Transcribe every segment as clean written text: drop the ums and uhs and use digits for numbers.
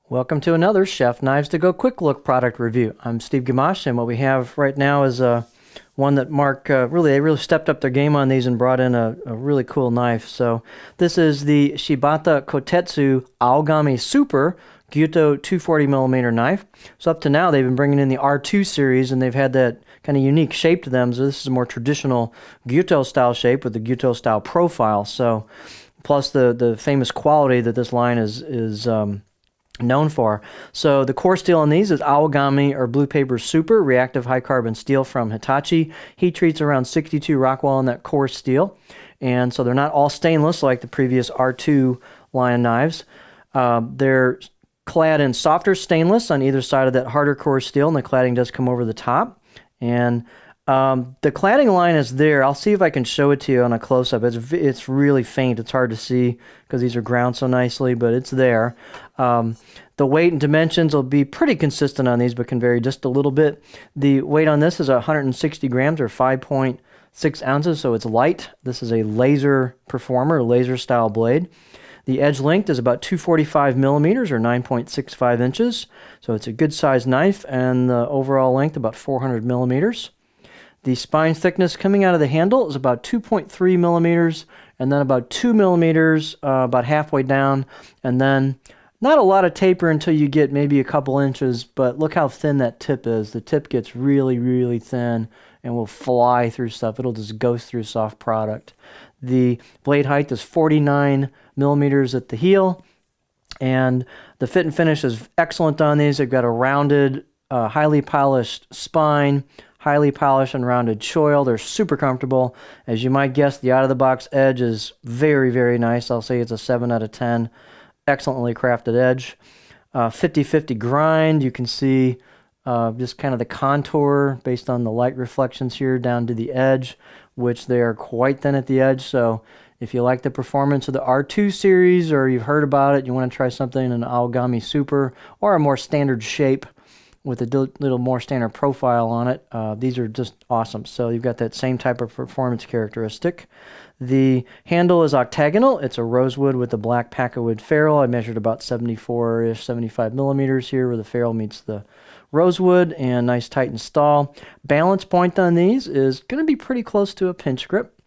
Welcome to another Chef Knives to Go Quick Look product review. I'm Steve Gamache, and what we have right now is one that Mark they really stepped up their game on these and brought in a really cool knife. So this is the Shibata Kotetsu Aogami Super Gyuto 240mm knife. So up to now they've been bringing in the R2 series, and they've had that kind of unique shape to them. So this is a more traditional Gyuto style shape with the Gyuto style profile. So plus the famous quality that this line is known for. So the core steel on these is Aogami or Blue Paper Super reactive high carbon steel from Hitachi. Heat treats around 62 Rockwell on that core steel, and so they're not all stainless like the previous R2 line of knives. They're clad in softer stainless on either side of that harder core steel, and the cladding does come over the top. And the cladding line is there. I'll see if I can show it to you on a close-up. It's really faint. It's hard to see because these are ground so nicely, but it's there. The weight and dimensions will be pretty consistent on these, but can vary just a little bit. The weight on this is 160 grams or 5.6 ounces, so it's light. This is a laser performer, laser style blade. The edge length is about 245 millimeters or 9.65 inches, so it's a good sized knife, and the overall length about 400 millimeters. The spine thickness coming out of the handle is about 2.3 millimeters, and then about 2 millimeters about halfway down, and then not a lot of taper until you get maybe a couple inches, but look how thin that tip is. The tip gets really, really thin and will fly through stuff. It'll just go through soft product. The blade height is 49 millimeters at the heel, and the fit and finish is excellent on these. They've got a rounded, highly polished spine, highly polished and rounded choil. They're super comfortable. As you might guess, the out-of-the-box edge is very, very nice. I'll say it's a 7 out of 10. Excellently crafted edge. 50-50 grind. You can see just kind of the contour based on the light reflections here down to the edge, which they are quite thin at the edge. So if you like the performance of the R2 series, or you've heard about it, you want to try something in an Aogami Super or a more standard shape with a little more standard profile on it, these are just awesome. So you've got that same type of performance characteristic. The handle is octagonal. It's a rosewood with a black packawood ferrule. I measured about 74-ish, 75 millimeters here where the ferrule meets the rosewood, and nice tight install. Balance point on these is going to be pretty close to a pinch grip.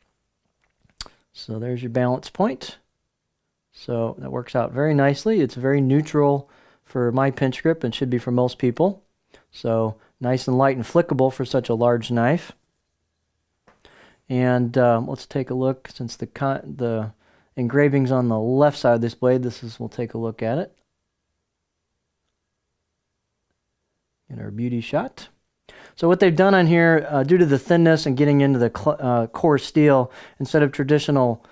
So there's your balance point. So that works out very nicely. It's very neutral for my pinch grip and should be for most people. So nice and light and flickable for such a large knife. And let's take a look, since the engraving's on the left side of this blade, we'll take a look at it. In our beauty shot. So what they've done on here, due to the thinness and getting into the core steel, instead of traditional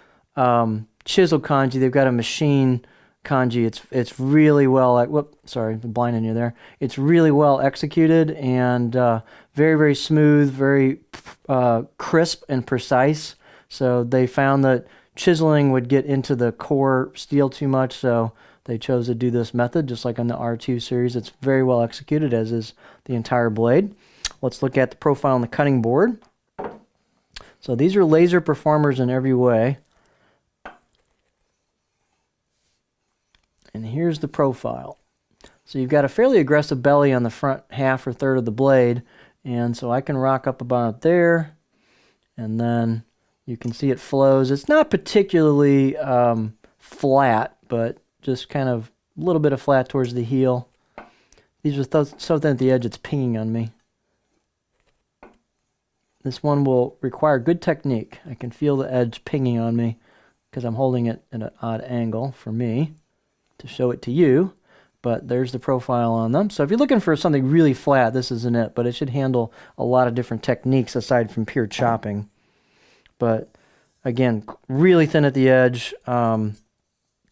chisel kanji, they've got a machine kanji. It's really well, sorry, I'm blinding you there. It's really well executed and very, very smooth, very crisp and precise. So they found that chiseling would get into the core steel too much, so they chose to do this method, just like on the R2 series. It's very well executed, as is the entire blade. Let's look at the profile on the cutting board. So these are laser performers in every way. And here's the profile. So you've got a fairly aggressive belly on the front half or third of the blade, and so I can rock up about there, and then you can see it flows. It's not particularly flat, but just kind of a little bit of flat towards the heel. These are so thin at the edge it's pinging on me. This one will require good technique. I can feel the edge pinging on me because I'm holding it at an odd angle for me to show it to you, but there's the profile on them. So if you're looking for something really flat, this isn't it, but it should handle a lot of different techniques aside from pure chopping. But again, really thin at the edge,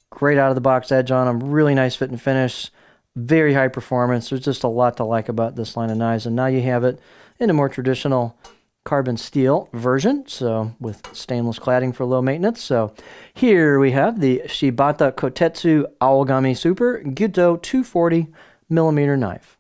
great out of the box edge on them, really nice fit and finish, very high performance. There's just a lot to like about this line of knives, and now you have it in a more traditional carbon steel version, so with stainless cladding for low maintenance. So here we have the Shibata Kotetsu Aogami Super Gyuto 240mm knife.